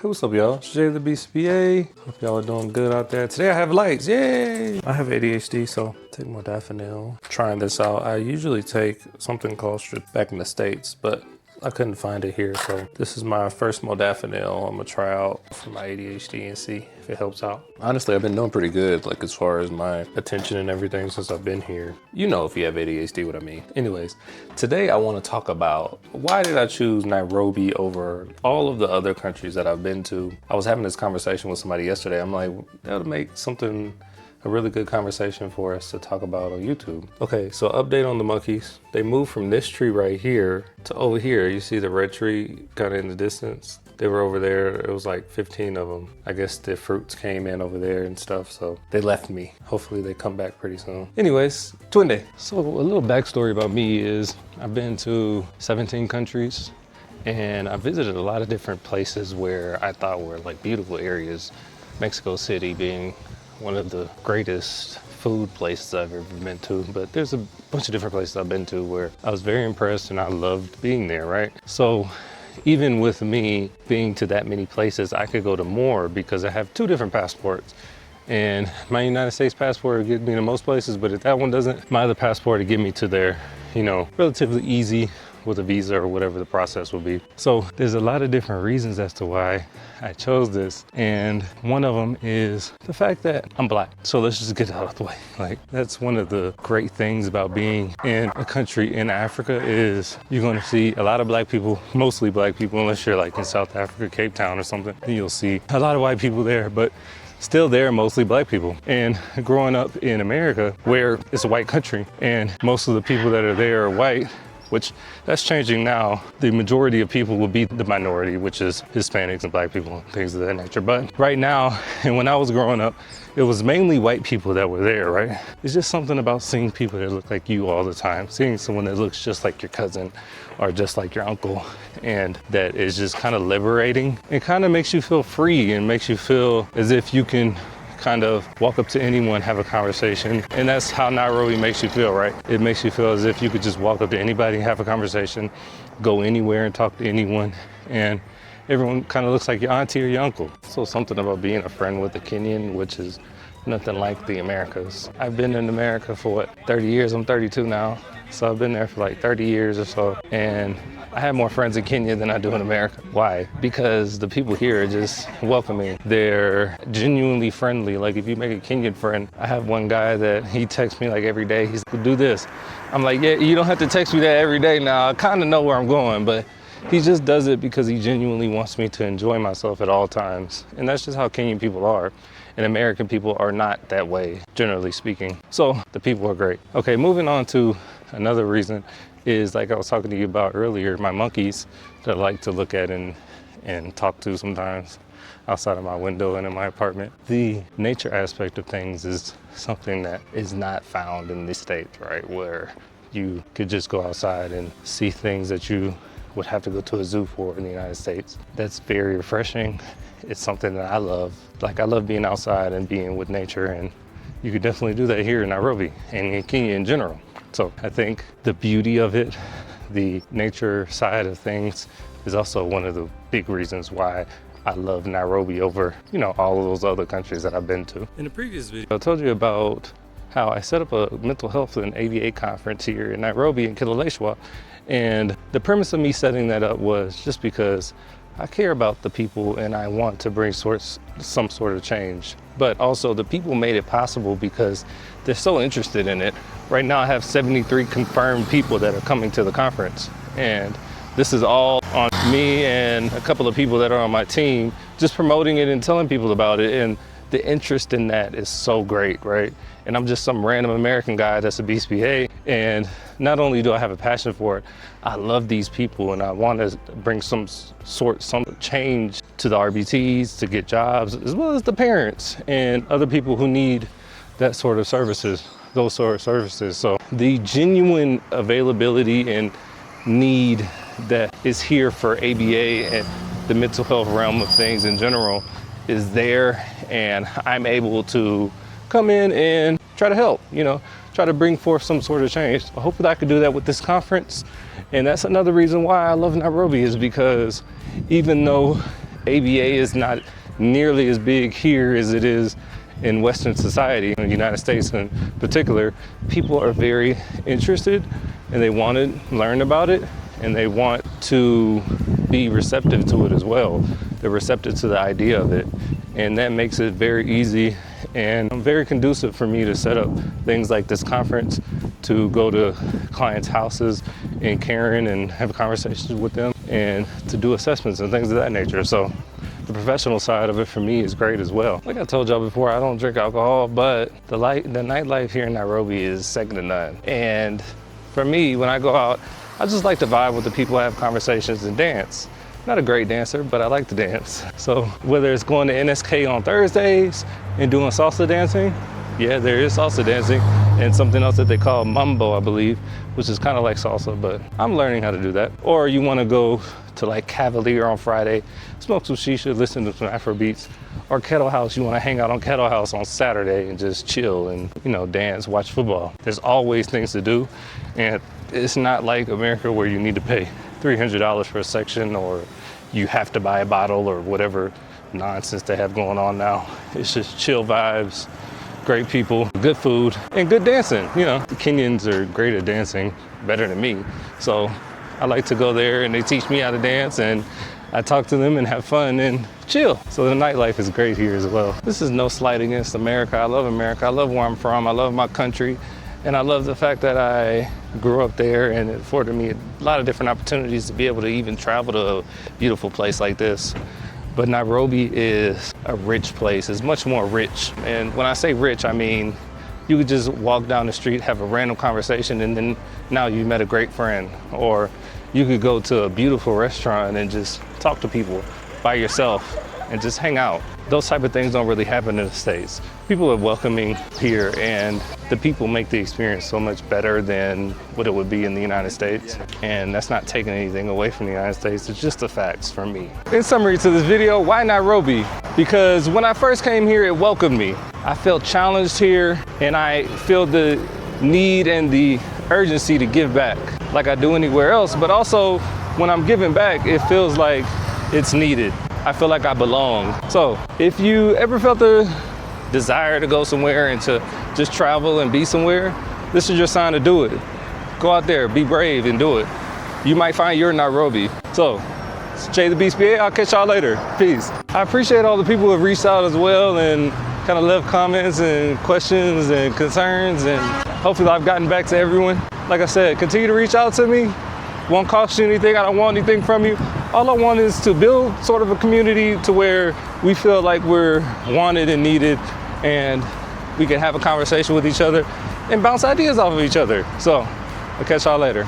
Hey, what's up, y'all? It's Jay the BCBA. Hope y'all are doing good out there. Today I have lights, yay! I have ADHD, so take modafinil. Trying this out. I usually take something called back in the States, but I couldn't find it here, so this is my first modafinil. I'm gonna try out for my ADHD and see if it helps out. Honestly, I've been doing pretty good, like as far as my attention and everything since I've been here. You know if you have ADHD what I mean. Anyways, today I wanna talk about why did I choose Nairobi over all of the other countries that I've been to. I was having this conversation with somebody yesterday. I'm like, that'll make a really good conversation for us to talk about on YouTube. Okay, so update on the monkeys. They moved from this tree right here to over here. You see the red tree kind of in the distance? They were over there. It was like 15 of them. I guess the fruits came in over there and stuff, so they left me. Hopefully they come back pretty soon. Anyways, Twin Day. So a little backstory about me is I've been to 17 countries and I visited a lot of different places where I thought were like beautiful areas. Mexico City being one of the greatest food places I've ever been to, but there's a bunch of different places I've been to where I was very impressed and I loved being there, right? So even with me being to that many places, I could go to more because I have 2 different passports. And my United States passport would get me to most places, but if that one doesn't, my other passport would get me to there, you know, relatively easy with a visa or whatever the process would be. So there's a lot of different reasons as to why I chose this. And one of them is the fact that I'm Black. So let's just get out of the way. Like, that's one of the great things about being in a country in Africa is you're gonna see a lot of Black people, mostly Black people, unless you're like in South Africa, Cape Town or something, then you'll see a lot of white people there, but still there, mostly Black people. And growing up in America, where it's a white country and most of the people that are there are white, which that's changing now. The majority of people will be the minority, which is Hispanics and Black people and things of that nature. But right now, and when I was growing up, it was mainly white people that were there, right? It's just something about seeing people that look like you all the time, seeing someone that looks just like your cousin or just like your uncle, and that is just kind of liberating. It kind of makes you feel free and makes you feel as if you can kind of walk up to anyone, have a conversation. And that's how Nairobi makes you feel, right? It makes you feel as if you could just walk up to anybody, have a conversation, go anywhere and talk to anyone. And everyone kind of looks like your auntie or your uncle. So something about being a friend with a Kenyan, which is nothing like the Americas. I've been in America for what, 30 years? I'm 32 now. So I've been there for like 30 years or so. And I have more friends in Kenya than I do in America. Why? Because the people here are just welcoming. They're genuinely friendly. Like if you make a Kenyan friend, I have one guy that he texts me like every day. He's like, do this. I'm like, yeah, you don't have to text me that every day now. I kind of know where I'm going, but he just does it because he genuinely wants me to enjoy myself at all times. And that's just how Kenyan people are. And American people are not that way, generally speaking. So the people are great. Okay, moving on to another reason is, like I was talking to you about earlier, my monkeys that I like to look at and talk to sometimes outside of my window and in my apartment. The nature aspect of things is something that is not found in the States, right? Where you could just go outside and see things that you would have to go to a zoo for in the United States. That's very refreshing. It's something that I love. Like I love being outside and being with nature, and you could definitely do that here in Nairobi and in Kenya in general. So I think the beauty of it, the nature side of things, is also one of the big reasons why I love Nairobi over, you know, all of those other countries that I've been to. In the previous video, I told you about how I set up a mental health and ABA conference here in Nairobi in Kileleshwa. And the premise of me setting that up was just because I care about the people and I want to bring some sort of change. But also the people made it possible because they're so interested in it. Right now I have 73 confirmed people that are coming to the conference. And this is all on me and a couple of people that are on my team, just promoting it and telling people about it. And the interest in that is so great, right? And I'm just some random American guy that's a BCBA. And not only do I have a passion for it, I love these people and I want to bring some change to the RBTs to get jobs, as well as the parents and other people who need that sort of services, those sort of services. So the genuine availability and need that is here for ABA and the mental health realm of things in general is there, and I'm able to come in and try to help, you know, try to bring forth some sort of change. Hopefully I could do that with this conference. And that's another reason why I love Nairobi, is because even though ABA is not nearly as big here as it is in Western society, in the United States in particular. People are very interested and they want to learn about it and they want to be receptive to it as well. They're receptive to the idea of it, and that makes it very easy and very conducive for me to set up things like this conference, to go to clients' houses in Karen and have conversations with them and to do assessments and things of that nature. So the professional side of it for me is great as well. Like I told y'all before, I don't drink alcohol, but the nightlife here in Nairobi is second to none. And for me, when I go out, I just like to vibe with the people, have conversations and dance. Not a great dancer, but I like to dance. So whether it's going to NSK on Thursdays and doing salsa dancing, yeah, there is salsa dancing, and something else that they call mambo, I believe, which is kind of like salsa, but I'm learning how to do that. Or you want to go to like Cavalier on Friday, smoke some shisha, listen to some Afro beats, or Kettle House, you want to hang out on Kettle House on Saturday and just chill and, you know, dance, watch football. There's always things to do, and it's not like America where you need to pay $300 for a section, or you have to buy a bottle or whatever nonsense they have going on now. It's just chill vibes, great people, good food, and good dancing. You know, the Kenyans are great at dancing, better than me. So I like to go there and they teach me how to dance, and I talk to them and have fun and chill. So the nightlife is great here as well. This is no slight against America. I love America. I love where I'm from. I love my country. And I love the fact that I grew up there, and it afforded me a lot of different opportunities to be able to even travel to a beautiful place like this. But Nairobi is a rich place. It's much more rich. And when I say rich, I mean, you could just walk down the street, have a random conversation, and then now you met a great friend. Or you could go to a beautiful restaurant and just talk to people by yourself and just hang out. Those type of things don't really happen in the States. People are welcoming here, and the people make the experience so much better than what it would be in the United States. And that's not taking anything away from the United States, it's just the facts for me. In summary to this video, why Nairobi? Because when I first came here, it welcomed me. I felt challenged here, and I feel the need and the urgency to give back like I do anywhere else, but also when I'm giving back, it feels like it's needed. I feel like I belong. So if you ever felt the desire to go somewhere and to just travel and be somewhere, this is your sign to do it. Go out there, be brave and do it. You might find you're in Nairobi. So, it's Jay the Beast BA, I'll catch y'all later. Peace. I appreciate all the people who have reached out as well and kind of left comments and questions and concerns, and hopefully I've gotten back to everyone. Like I said, continue to reach out to me. Won't cost you anything, I don't want anything from you. All I want is to build sort of a community to where we feel like we're wanted and needed, and we can have a conversation with each other and bounce ideas off of each other. So, I'll catch y'all later.